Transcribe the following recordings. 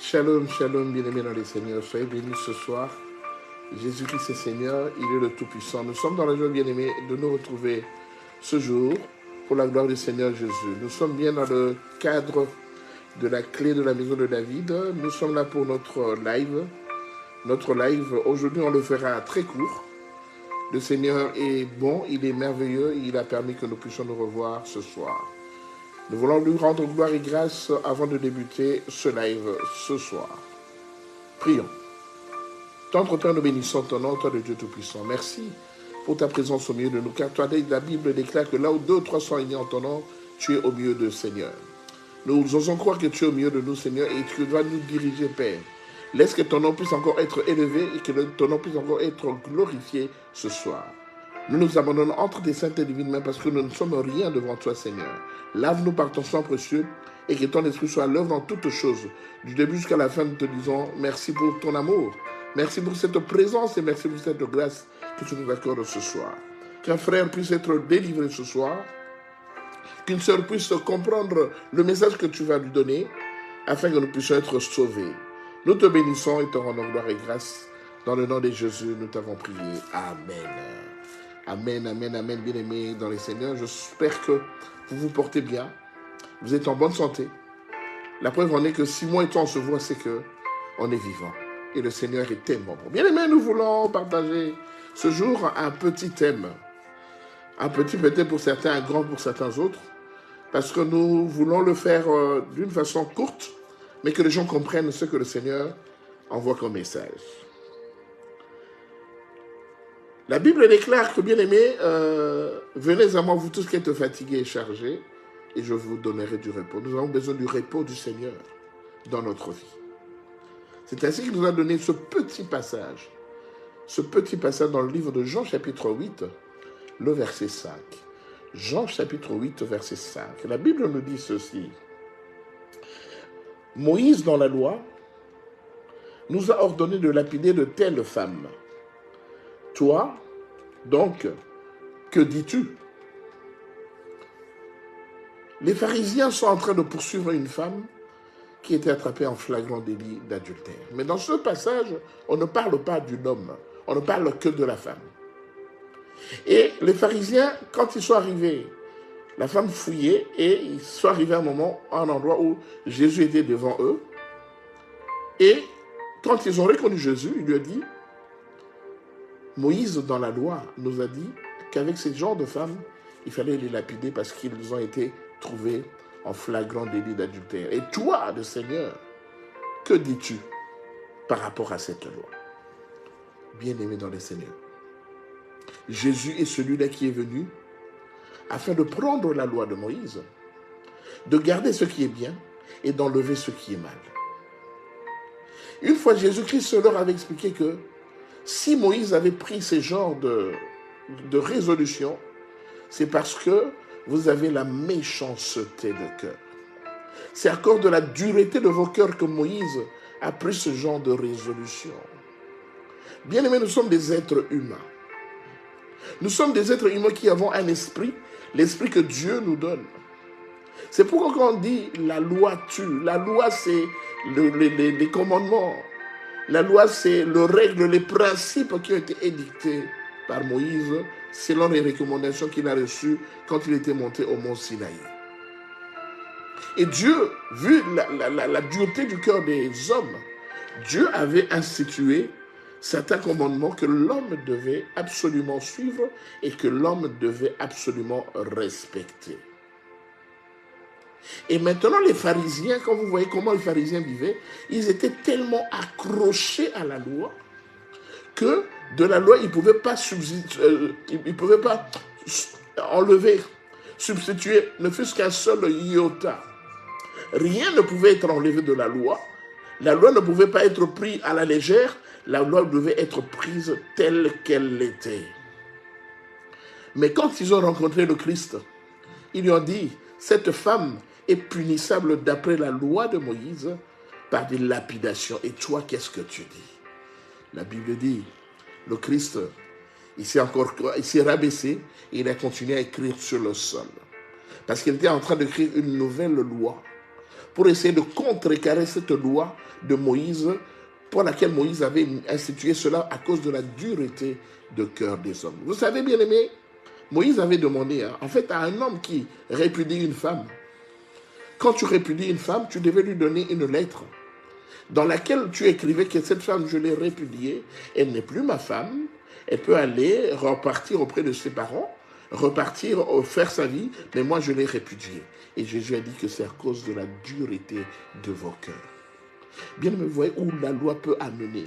Shalom, shalom, bien-aimés dans les Seigneurs. Soyez bénis ce soir. Jésus-Christ est Seigneur, il est le Tout-Puissant. Nous sommes dans la joie, bien-aimés, de nous retrouver ce jour pour la gloire du Seigneur Jésus. Nous sommes bien dans le cadre de la clé de la maison de David. Nous sommes là pour notre live. Notre live, aujourd'hui, on le fera très court. Le Seigneur est bon, il est merveilleux, il a permis que nous puissions nous revoir ce soir. Nous voulons lui rendre gloire et grâce avant de débuter ce live ce soir. Prions. Tendre Père, nous bénissons ton nom, toi le Dieu Tout-Puissant. Merci pour ta présence au milieu de nous, car toi, la Bible déclare que là où 2 ou 3 sont unis en ton nom, tu es au milieu de Seigneur. Nous osons croire que tu es au milieu de nous, Seigneur, et que tu dois nous diriger, Père. Laisse que ton nom puisse encore être élevé et que ton nom puisse encore être glorifié ce soir. Nous nous abandonnons entre tes saintes et divines mains parce que nous ne sommes rien devant toi, Seigneur. Lave-nous par ton sang précieux et que ton esprit soit à l'œuvre dans toutes choses. Du début jusqu'à la fin, nous te disons merci pour ton amour. Merci pour cette présence et merci pour cette grâce que tu nous accordes ce soir. Qu'un frère puisse être délivré ce soir. Qu'une sœur puisse comprendre le message que tu vas lui donner afin que nous puissions être sauvés. Nous te bénissons et te rendons gloire et grâce. Dans le nom de Jésus, nous t'avons prié. Amen. Amen, amen, amen, bien-aimés dans les Seigneurs. J'espère que vous vous portez bien. Vous êtes en bonne santé. La preuve en est que si moi et toi on se voit, c'est qu'on est vivant. Et le Seigneur est tellement bon. Bien-aimés, nous voulons partager ce jour un petit thème. Un petit peut-être pour certains, un grand pour certains autres. Parce que nous voulons le faire d'une façon courte, mais que les gens comprennent ce que le Seigneur envoie comme message. La Bible déclare que, bien-aimés, venez à moi, vous tous qui êtes fatigués et chargés, et je vous donnerai du repos. Nous avons besoin du repos du Seigneur dans notre vie. C'est ainsi qu'il nous a donné ce petit passage dans le livre de Jean, chapitre 8, le verset 5. Jean, chapitre 8, verset 5. La Bible nous dit ceci. Moïse, dans la loi, nous a ordonné de lapider de telles femmes. Toi, donc, que dis-tu? Les pharisiens sont en train de poursuivre une femme qui était attrapée en flagrant délit d'adultère. Mais dans ce passage, on ne parle pas d'un homme, on ne parle que de la femme. Et les pharisiens, quand ils sont arrivés, la femme fouillait et ils sont arrivés à un endroit où Jésus était devant eux. Et quand ils ont reconnu Jésus, il lui a dit, Moïse, dans la loi, nous a dit qu'avec ces genres de femmes, il fallait les lapider parce qu'ils ont été trouvés en flagrant délit d'adultère. Et toi, le Seigneur, que dis-tu par rapport à cette loi? Bien-aimé dans le Seigneur, Jésus est celui-là qui est venu afin de prendre la loi de Moïse, de garder ce qui est bien et d'enlever ce qui est mal. Une fois, Jésus-Christ leur avait expliqué que si Moïse avait pris ces genres de résolutions, c'est parce que vous avez la méchanceté de cœur. C'est à cause de la dureté de vos cœurs que Moïse a pris ce genre de résolution. Bien aimés, nous sommes des êtres humains. Nous sommes des êtres humains qui avons un esprit, l'esprit que Dieu nous donne. C'est pourquoi quand on dit la loi tue, la loi c'est les commandements. La loi, c'est les règles, les principes qui ont été édictés par Moïse selon les recommandations qu'il a reçues quand il était monté au mont Sinaï. Et Dieu, vu la dureté du cœur des hommes, Dieu avait institué certains commandements que l'homme devait absolument suivre et que l'homme devait absolument respecter. Et maintenant, les pharisiens, quand vous voyez comment les pharisiens vivaient, ils étaient tellement accrochés à la loi que de la loi, ils ne pouvaient pas enlever, substituer, ne fût-ce qu'un seul iota. Rien ne pouvait être enlevé de la loi. La loi ne pouvait pas être prise à la légère. La loi devait être prise telle qu'elle l'était. Mais quand ils ont rencontré le Christ, ils lui ont dit, cette femme est punissable d'après la loi de Moïse par des lapidations. Et toi, qu'est-ce que tu dis? La Bible dit, le Christ, il s'est rabaissé et il a continué à écrire sur le sol. Parce qu'il était en train d'écrire une nouvelle loi pour essayer de contrecarrer cette loi de Moïse, pour laquelle Moïse avait institué cela à cause de la dureté de cœur des hommes. Vous savez, bien aimé, Moïse avait demandé, en fait, à un homme qui répudie une femme, quand tu répudies une femme, tu devais lui donner une lettre dans laquelle tu écrivais que cette femme, je l'ai répudiée, elle n'est plus ma femme, elle peut aller repartir auprès de ses parents, repartir faire sa vie, mais moi je l'ai répudiée. Et Jésus a dit que c'est à cause de la dureté de vos cœurs. Bien, vous voyez où la loi peut amener.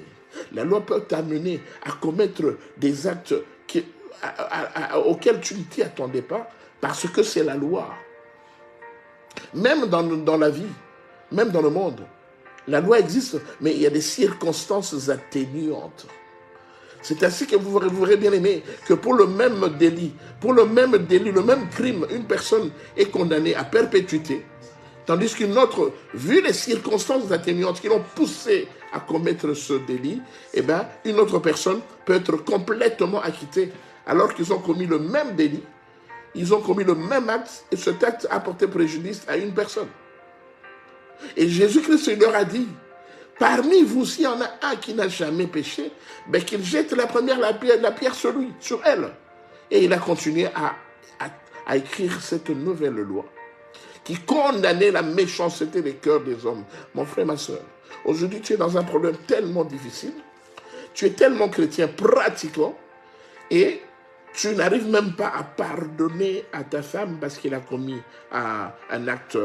La loi peut t'amener à commettre des actes auxquels tu ne t'y attendais pas, parce que c'est la loi. Même dans la vie, même dans le monde, la loi existe, mais il y a des circonstances atténuantes. C'est ainsi que vous verrez bien aimé que pour le même délit, le même crime, une personne est condamnée à perpétuité, tandis qu'une autre, vu les circonstances atténuantes qui l'ont poussé à commettre ce délit, eh bien, une autre personne peut être complètement acquittée, alors qu'ils ont commis le même délit, ils ont commis le même acte, et cet acte a porté préjudice à une personne. Et Jésus-Christ leur a dit, parmi vous, s'il y en a un qui n'a jamais péché, ben qu'il jette la pierre sur elle. Et il a continué à écrire cette nouvelle loi qui condamnait la méchanceté des cœurs des hommes. Mon frère, ma soeur, aujourd'hui tu es dans un problème tellement difficile, tu es tellement chrétien pratiquant, et tu n'arrives même pas à pardonner à ta femme parce qu'elle a commis un acte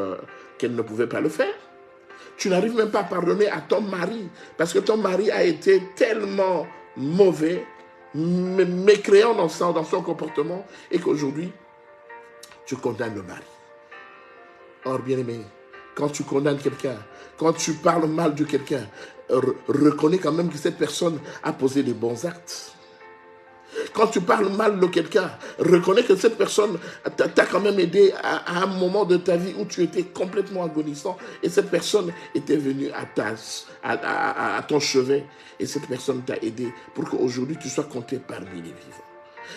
qu'elle ne pouvait pas le faire. Tu n'arrives même pas à pardonner à ton mari parce que ton mari a été tellement mauvais, mécréant dans son comportement, et qu'aujourd'hui, tu condamnes le mari. Or, bien aimé, quand tu condamnes quelqu'un, quand tu parles mal de quelqu'un, reconnais quand même que cette personne a posé des bons actes. Quand tu parles mal de quelqu'un, reconnais que cette personne t'a quand même aidé à un moment de ta vie où tu étais complètement agonisant, et cette personne était venue à ton chevet, et cette personne t'a aidé pour qu'aujourd'hui tu sois compté parmi les vivants.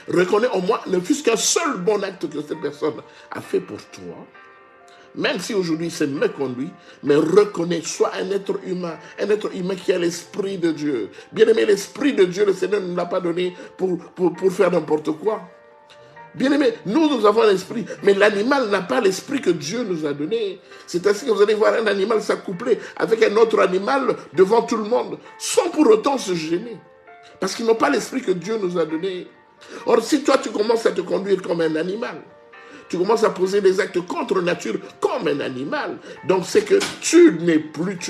Reconnais au moins, ne fût-ce qu'un seul bon acte que cette personne a fait pour toi, même si aujourd'hui c'est méconduit, mais reconnais, sois un être humain qui a l'esprit de Dieu. Bien aimé, l'esprit de Dieu, le Seigneur ne nous l'a pas donné pour faire n'importe quoi. Bien aimé, nous avons l'esprit, mais l'animal n'a pas l'esprit que Dieu nous a donné. C'est ainsi que vous allez voir un animal s'accoupler avec un autre animal devant tout le monde, sans pour autant se gêner, parce qu'ils n'ont pas l'esprit que Dieu nous a donné. Or, si toi tu commences à te conduire comme un animal, tu commences à poser des actes contre nature comme un animal, donc c'est que tu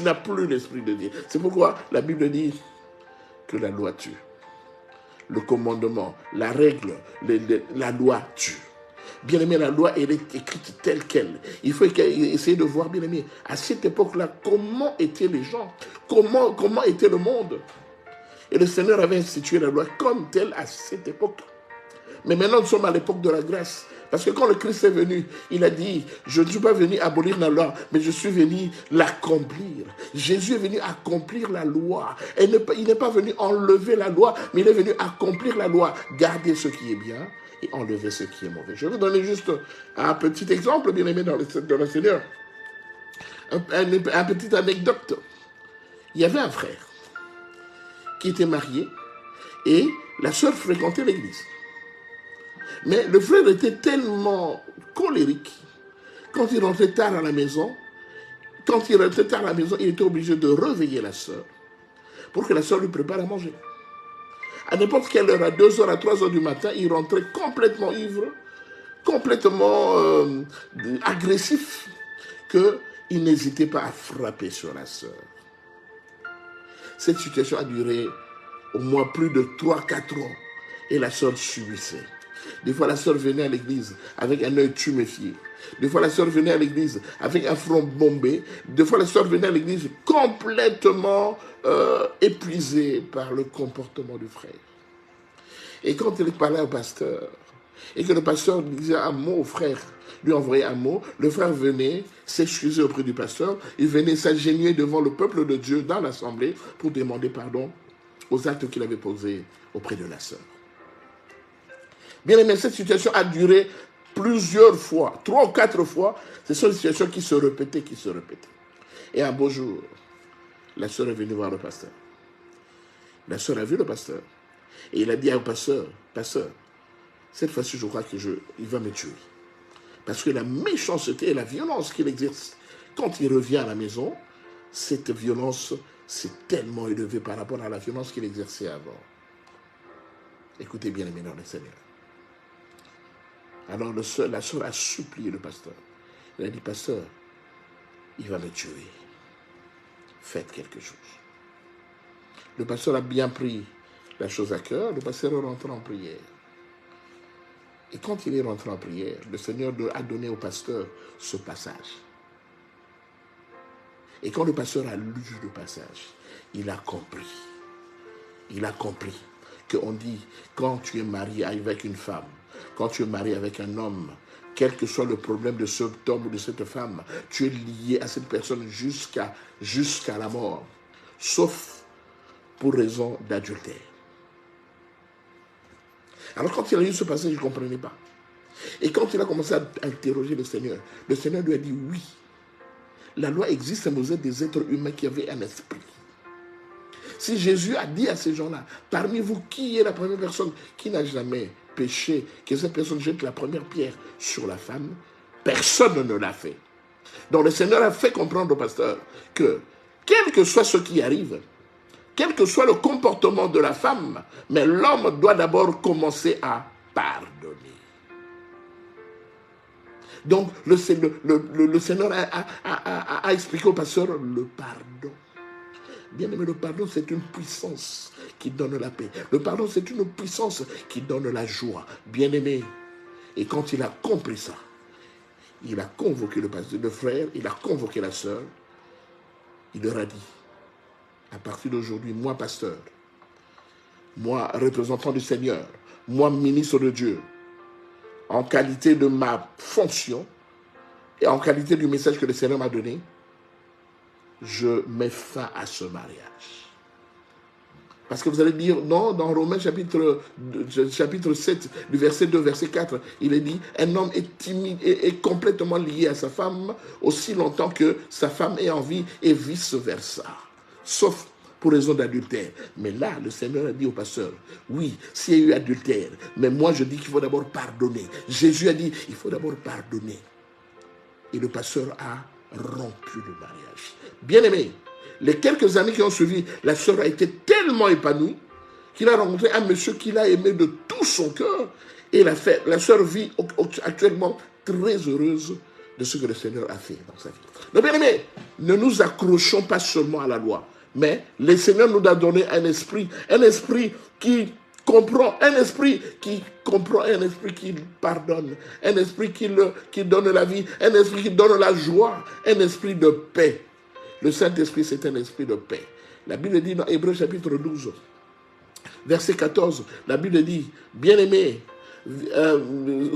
n'as plus l'esprit de Dieu. C'est pourquoi la Bible dit que la loi tue. Le commandement, la règle, la loi tue. Bien aimé, la loi, elle est écrite telle qu'elle. Il faut essayer de voir, bien aimé, à cette époque-là, comment étaient les gens, comment était le monde. Et le Seigneur avait institué la loi comme telle à cette époque. Mais maintenant, nous sommes à l'époque de la grâce. Parce que quand le Christ est venu, il a dit, je ne suis pas venu abolir la loi, mais je suis venu l'accomplir. Jésus est venu accomplir la loi. Il n'est pas venu enlever la loi, mais il est venu accomplir la loi, garder ce qui est bien et enlever ce qui est mauvais. Je vais vous donner juste un petit exemple, bien aimé dans le Seigneur. Un petite anecdote. Il y avait un frère qui était marié et la sœur fréquentait l'église. Mais le frère était tellement colérique. Quand il rentrait tard à la maison, il était obligé de réveiller la sœur pour que la sœur lui prépare à manger. À n'importe quelle heure, à 2h, à 3h du matin, il rentrait complètement ivre, complètement agressif, qu'il n'hésitait pas à frapper sur la sœur. Cette situation a duré au moins plus de 3-4 ans et la sœur subissait. Des fois, la sœur venait à l'église avec un œil tuméfié. Des fois, la sœur venait à l'église avec un front bombé. Des fois, la sœur venait à l'église complètement épuisée par le comportement du frère. Et quand elle parlait au pasteur, et que le pasteur disait un mot au frère, lui envoyait un mot, le frère venait s'excuser auprès du pasteur, il venait s'agenouiller devant le peuple de Dieu dans l'assemblée pour demander pardon aux actes qu'il avait posés auprès de la sœur. Bien aimé, cette situation a duré plusieurs fois, 3 ou 4 fois. Ce sont des situations qui se répétaient. Et un beau jour, la sœur est venue voir le pasteur. La sœur a vu le pasteur. Et il a dit au pasteur, pasteur, cette fois-ci, je crois qu'il va me tuer. Parce que la méchanceté et la violence qu'il exerce quand il revient à la maison, cette violence s'est tellement élevée par rapport à la violence qu'il exerçait avant. Écoutez bien, aimés dans le Seigneur. Alors la sœur a supplié le pasteur. Elle a dit, pasteur, il va me tuer. Faites quelque chose. Le pasteur a bien pris la chose à cœur. Le pasteur est rentré en prière. Et quand il est rentré en prière, le Seigneur a donné au pasteur ce passage. Et quand le pasteur a lu le passage, il a compris. Il a compris qu'on dit, quand tu es marié avec une femme, quand tu es marié avec un homme, quel que soit le problème de cet homme ou de cette femme, tu es lié à cette personne jusqu'à la mort, sauf pour raison d'adultère. Alors quand il a lu ce passage, il ne comprenait pas. Et quand il a commencé à interroger le Seigneur lui a dit, oui, la loi existe, mais vous êtes des êtres humains qui avaient un esprit. Si Jésus a dit à ces gens-là, parmi vous, qui est la première personne qui n'a jamais péché, que cette personne jette la première pierre sur la femme, personne ne l'a fait. Donc le Seigneur a fait comprendre au pasteur que, quel que soit ce qui arrive, quel que soit le comportement de la femme, mais l'homme doit d'abord commencer à pardonner. Donc le Seigneur a expliqué au pasteur le pardon. Bien aimé, le pardon, c'est une puissance qui donne la paix. Le pardon, c'est une puissance qui donne la joie. Bien aimé. Et quand il a compris ça, il a convoqué le frère, il a convoqué la sœur. Il leur a dit, à partir d'aujourd'hui, moi, pasteur, moi, représentant du Seigneur, moi, ministre de Dieu, en qualité de ma fonction et en qualité du message que le Seigneur m'a donné, je mets fin à ce mariage. Parce que vous allez dire, non, dans Romains chapitre 7, du verset 2, verset 4, il est dit, un homme est timide et est complètement lié à sa femme aussi longtemps que sa femme est en vie et vice-versa. Sauf pour raison d'adultère. Mais là, le Seigneur a dit au pasteur, oui, s'il y a eu adultère, mais moi je dis qu'il faut d'abord pardonner. Jésus a dit, il faut d'abord pardonner. Et le pasteur a rompu le mariage. Bien-aimé, les quelques années qui ont suivi, la sœur a été tellement épanouie qu'il a rencontré un monsieur qu'il a aimé de tout son cœur. Et la sœur vit actuellement très heureuse de ce que le Seigneur a fait dans sa vie. Donc, bien-aimé, ne nous accrochons pas seulement à la loi, mais le Seigneur nous a donné un esprit qui comprend, un esprit qui pardonne, un esprit qui donne la vie, un esprit qui donne la joie, un esprit de paix. Le Saint-Esprit, c'est un esprit de paix. La Bible dit dans Hébreux chapitre 12, verset 14, la Bible dit, bien-aimés,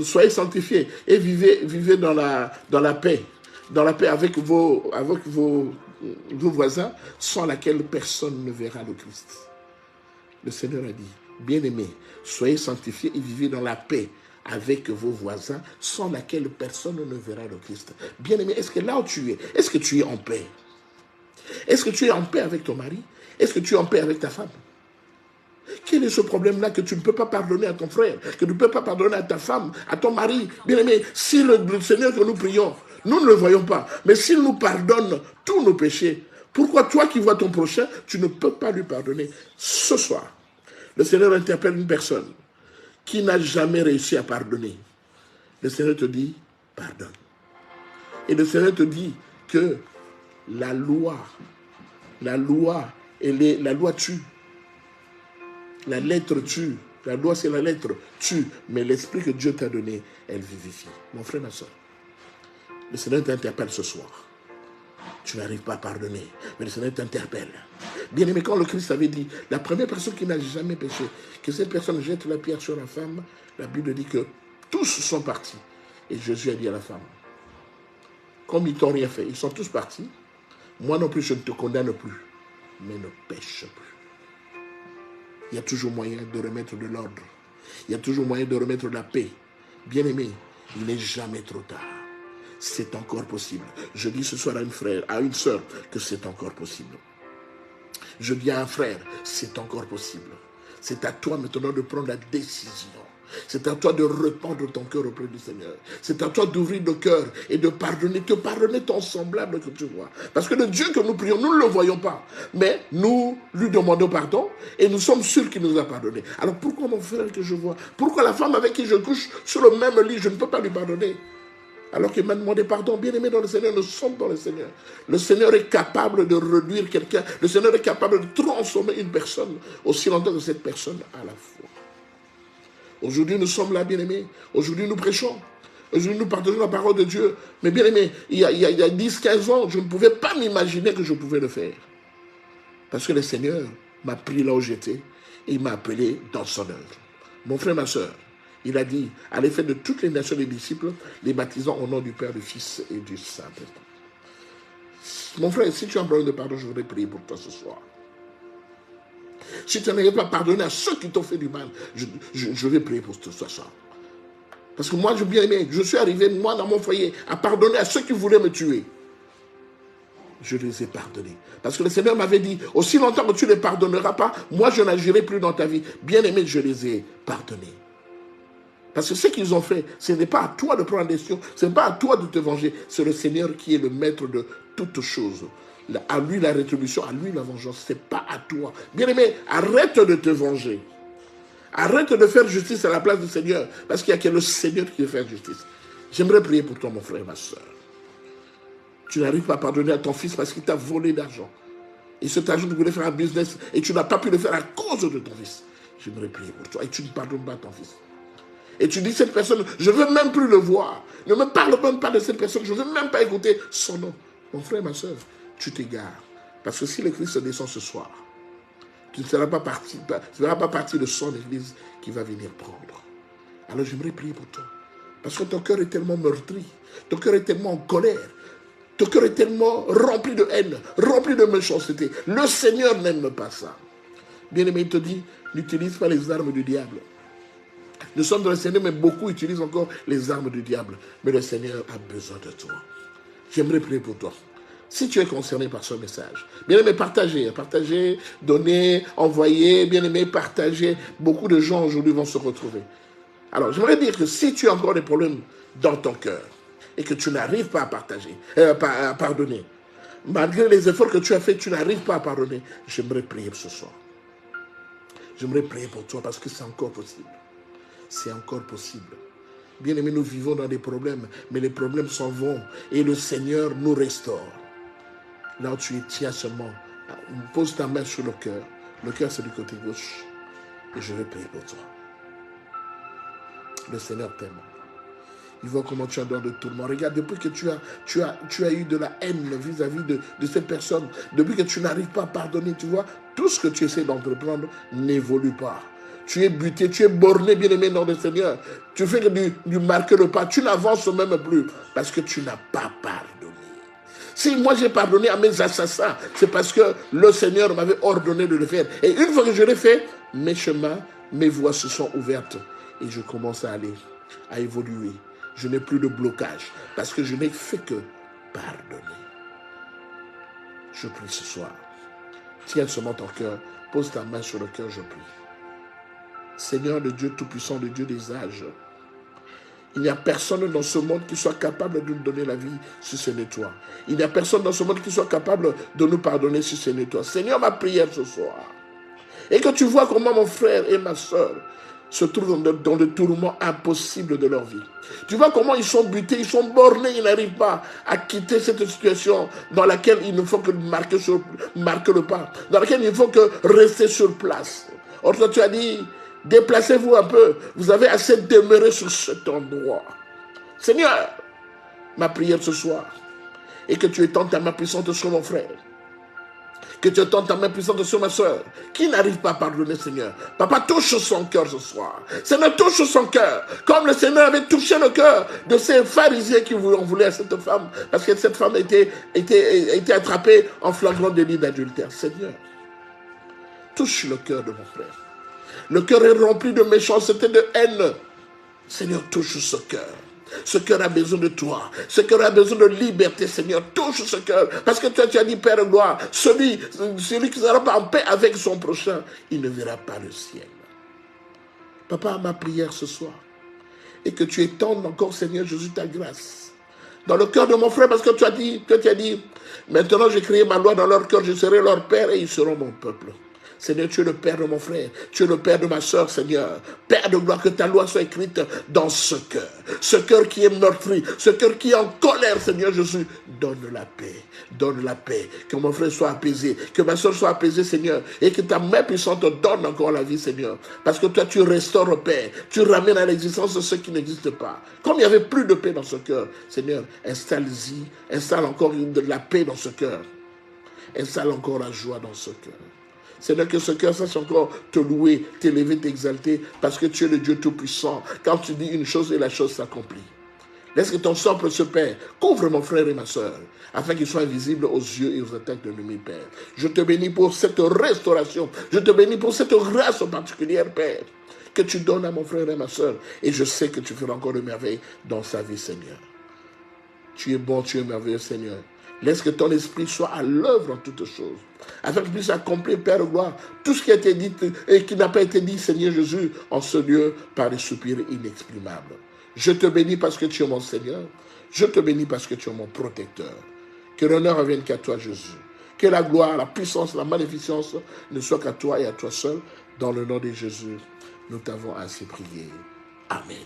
soyez sanctifiés et vivez dans la paix avec vos voisins, sans laquelle personne ne verra le Christ. Le Seigneur a dit, bien-aimés, soyez sanctifiés et vivez dans la paix avec vos voisins, sans laquelle personne ne verra le Christ. Bien-aimé, est-ce que là où tu es, est-ce que tu es en paix? Est-ce que tu es en paix avec ton mari? Est-ce que tu es en paix avec ta femme? Quel est ce problème-là que tu ne peux pas pardonner à ton frère, que tu ne peux pas pardonner à ta femme, à ton mari? Bien-aimé, si le Seigneur que nous prions, nous ne le voyons pas, mais s'il nous pardonne tous nos péchés, pourquoi toi qui vois ton prochain, tu ne peux pas lui pardonner? Ce soir, le Seigneur interpelle une personne qui n'a jamais réussi à pardonner. Le Seigneur te dit, pardonne. Et le Seigneur te dit que la loi tue. La lettre tue. La loi, c'est la lettre tue. Mais l'esprit que Dieu t'a donné, elle vivifie. Mon frère, ma soeur, le Seigneur t'interpelle ce soir. Tu n'arrives pas à pardonner, mais le Seigneur t'interpelle. Bien aimé, quand le Christ avait dit, la première personne qui n'a jamais péché, que cette personne jette la pierre sur la femme, la Bible dit que tous sont partis. Et Jésus a dit à la femme, comme ils t'ont rien fait, ils sont tous partis. Moi non plus, je ne te condamne plus, mais ne pêche plus. Il y a toujours moyen de remettre de l'ordre. Il y a toujours moyen de remettre de la paix. Bien-aimé, il n'est jamais trop tard. c'est encore possible. Je dis ce soir à une frère, à une sœur, que c'est encore possible. Je dis à un frère, c'est encore possible. C'est à toi maintenant de prendre la décision. C'est à toi de répandre ton cœur auprès du Seigneur. C'est à toi d'ouvrir le cœur et de pardonner, te pardonner ton semblable que tu vois. Parce que le Dieu que nous prions, nous ne le voyons pas. Mais nous lui demandons pardon et nous sommes sûrs qu'il nous a pardonné. Alors pourquoi mon frère que je vois, pourquoi la femme avec qui je couche sur le même lit, je ne peux pas lui pardonner? Alors qu'il m'a demandé pardon. Bien-aimés dans le Seigneur, nous sommes dans le Seigneur. Le Seigneur est capable de réduire quelqu'un. Le Seigneur est capable de transformer une personne aussi longtemps que cette personne a la foi. Aujourd'hui, nous sommes là, bien-aimés. Aujourd'hui, nous prêchons. Aujourd'hui, nous partageons la parole de Dieu. Mais bien-aimés, il y a 10-15 ans, je ne pouvais pas m'imaginer que je pouvais le faire. Parce que le Seigneur m'a pris là où j'étais et il m'a appelé dans son œuvre. Mon frère, ma soeur, il a dit, à l'effet de toutes les nations des disciples, les baptisant au nom du Père, du Fils et du Saint-Esprit. Mon frère, si tu as un problème de pardon, je voudrais prier pour toi ce soir. Si tu n'arrives pas à pardonner à ceux qui t'ont fait du mal, je vais prier pour toi ce soir. Parce que moi, je bien aimé, je suis arrivé, moi, dans mon foyer, à pardonner à ceux qui voulaient me tuer. Je les ai pardonnés. Parce que le Seigneur m'avait dit, aussi longtemps que tu ne les pardonneras pas, moi, je n'agirai plus dans ta vie. Bien aimé, je les ai pardonnés. Parce que ce qu'ils ont fait, ce n'est pas à toi de prendre la décision, ce n'est pas à toi de te venger. C'est le Seigneur qui est le maître de toutes choses. À lui la rétribution, à lui la vengeance. Ce n'est pas à toi. Bien aimé, arrête de te venger. Arrête de faire justice à la place du Seigneur. Parce qu'il n'y a que le Seigneur qui veut faire justice. J'aimerais prier pour toi, mon frère, ma soeur. Tu n'arrives pas à pardonner à ton fils parce qu'il t'a volé d'argent. Et cet argent, tu voulais faire un business et tu n'as pas pu le faire à cause de ton fils. J'aimerais prier pour toi et tu ne pardonnes pas à ton fils. Et tu dis, cette personne, je ne veux même plus le voir. Ne me parle même pas de cette personne. Je ne veux même pas écouter son nom. Mon frère, ma soeur, tu t'égares. Parce que si le Christ descend ce soir, tu ne seras pas partie de son église qui va venir prendre. Alors j'aimerais prier pour toi. Parce que ton cœur est tellement meurtri. Ton cœur est tellement en colère. Ton cœur est tellement rempli de haine, rempli de méchanceté. Le Seigneur n'aime pas ça. Bien-aimé, il te dit, n'utilise pas les armes du diable. Nous sommes dans le Seigneur, mais beaucoup utilisent encore les armes du diable. Mais le Seigneur a besoin de toi. J'aimerais prier pour toi. Si tu es concerné par ce message, bien-aimé, partagez, donnez, envoyez, bien-aimé, partagez. Beaucoup de gens aujourd'hui vont se retrouver. Alors, j'aimerais dire que si tu as encore des problèmes dans ton cœur et que tu n'arrives pas à pardonner, malgré les efforts que tu as faits, tu n'arrives pas à pardonner, j'aimerais prier ce soir. J'aimerais prier pour toi parce que c'est encore possible. C'est encore possible. Bien aimé, nous vivons dans des problèmes, mais les problèmes s'en vont et le Seigneur nous restaure. Là où tu es, tiens seulement, pose ta main sur le cœur. Le cœur, c'est du côté gauche. Et je vais prier pour toi. Le Seigneur t'aime. Il voit comment tu as dans de tourments. Regarde, depuis que tu as eu de la haine vis-à-vis de cette personne, depuis que tu n'arrives pas à pardonner, tu vois, tout ce que tu essaies d'entreprendre n'évolue pas. Tu es buté, tu es borné, bien-aimé dans le Seigneur. Tu fais du marquer le pas, tu n'avances même plus parce que tu n'as pas pardonné. Si moi j'ai pardonné à mes assassins, c'est parce que le Seigneur m'avait ordonné de le faire. Et une fois que je l'ai fait, mes chemins, mes voies se sont ouvertes. Et je commence à aller, à évoluer. Je n'ai plus de blocage parce que je n'ai fait que pardonner. Je prie ce soir. Tiens seulement ton cœur, pose ta main sur le cœur, je prie. Seigneur, le Dieu Tout-Puissant, le Dieu des âges, il n'y a personne dans ce monde qui soit capable de nous donner la vie si ce n'est toi. Il n'y a personne dans ce monde qui soit capable de nous pardonner si ce n'est toi. Seigneur, ma prière ce soir. Et que tu vois comment mon frère et ma soeur se trouvent dans des tourments impossibles de leur vie. Tu vois comment ils sont butés, ils sont bornés, ils n'arrivent pas à quitter cette situation dans laquelle il ne faut que marquer le pas, dans laquelle il faut que rester sur place. Or, toi, tu as dit, déplacez-vous un peu, vous avez assez demeuré sur cet endroit. Seigneur, ma prière ce soir, et que tu étendes ta main puissante sur mon frère, que tu étendes ta main puissante sur ma soeur, qui n'arrive pas à pardonner, Seigneur. Papa, touche son cœur ce soir. Seigneur, touche son cœur, comme le Seigneur avait touché le cœur de ces pharisiens qui en voulaient à cette femme, parce que cette femme était attrapée en flagrant délit d'adultère. Seigneur, touche le cœur de mon frère. Le cœur est rempli de méchanceté, de haine. Seigneur, touche ce cœur. Ce cœur a besoin de toi. Ce cœur a besoin de liberté, Seigneur. Touche ce cœur. Parce que toi, tu as dit, Père de gloire, celui qui ne sera pas en paix avec son prochain, il ne verra pas le ciel. Papa, ma prière ce soir, et que tu étendes encore, Seigneur Jésus, ta grâce dans le cœur de mon frère, parce que tu as dit, maintenant j'ai créé ma loi dans leur cœur, je serai leur père et ils seront mon peuple. Seigneur, tu es le Père de mon frère, tu es le Père de ma soeur, Seigneur. Père de gloire, que ta loi soit écrite dans ce cœur qui est meurtri, ce cœur qui est en colère, Seigneur Jésus. Donne la paix, que mon frère soit apaisé, que ma soeur soit apaisée, Seigneur, et que ta main puissante donne encore la vie, Seigneur. Parce que toi, tu restaures paix, tu ramènes à l'existence ceux qui n'existent pas. Comme il n'y avait plus de paix dans ce cœur, Seigneur, installe encore de la paix dans ce cœur. Installe encore la joie dans ce cœur. Seigneur, que ce cœur sache encore te louer, t'élever, t'exalter, parce que tu es le Dieu Tout-Puissant. Quand tu dis une chose et la chose s'accomplit. Laisse que ton sang, précieux Père, couvre mon frère et ma soeur, afin qu'ils soient invisibles aux yeux et aux attaques de l'ennemi, Père. Je te bénis pour cette restauration. Je te bénis pour cette grâce particulière, Père, que tu donnes à mon frère et à ma soeur. Et je sais que tu feras encore de merveilles dans sa vie, Seigneur. Tu es bon, tu es merveilleux, Seigneur. Laisse que ton esprit soit à l'œuvre en toutes choses, afin qu'il puisse accomplir, Père de gloire, tout ce qui a été dit et qui n'a pas été dit, Seigneur Jésus, en ce lieu par des soupirs inexprimables. Je te bénis parce que tu es mon Seigneur. Je te bénis parce que tu es mon protecteur. Que l'honneur revienne qu'à toi, Jésus. Que la gloire, la puissance, la magnificence ne soient qu'à toi et à toi seul. Dans le nom de Jésus, nous t'avons ainsi prié. Amen.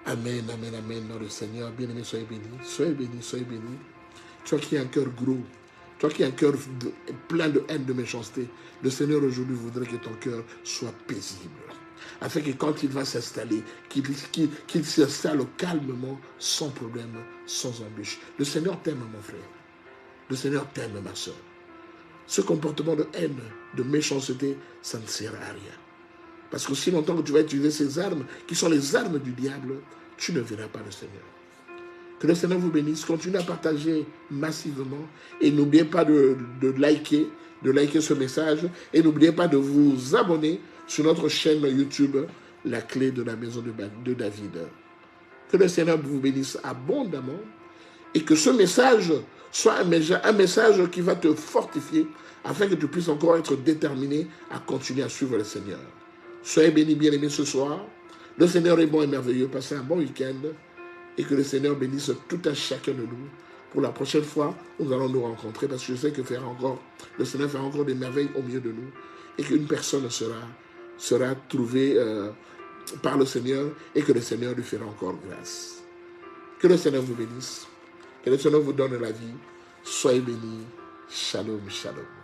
Amen, amen, amen, nom du Seigneur. Bien-aimé, soyez bénis, soyez bénis, soyez bénis. Toi qui as un cœur gros, toi qui as un cœur plein de haine, de méchanceté, le Seigneur aujourd'hui voudrait que ton cœur soit paisible. Afin que quand il va s'installer, qu'il s'installe calmement, sans problème, sans embûche. Le Seigneur t'aime, mon frère. Le Seigneur t'aime, ma soeur. Ce comportement de haine, de méchanceté, ça ne sert à rien. Parce que si longtemps que tu vas utiliser ces armes, qui sont les armes du diable, tu ne verras pas le Seigneur. Que le Seigneur vous bénisse. Continuez à partager massivement. Et n'oubliez pas de liker ce message. Et n'oubliez pas de vous abonner sur notre chaîne YouTube, La Clé de la Maison de David. Que le Seigneur vous bénisse abondamment. Et que ce message soit un message qui va te fortifier, afin que tu puisses encore être déterminé à continuer à suivre le Seigneur. Soyez bénis, bien-aimés, ce soir. Le Seigneur est bon et merveilleux. Passez un bon week-end. Et que le Seigneur bénisse tout un chacun de nous. Pour la prochaine fois, nous allons nous rencontrer. Parce que je sais que le Seigneur fera encore des merveilles au milieu de nous. Et qu'une personne sera trouvée par le Seigneur. Et que le Seigneur lui fera encore grâce. Que le Seigneur vous bénisse. Que le Seigneur vous donne la vie. Soyez bénis. Shalom, shalom.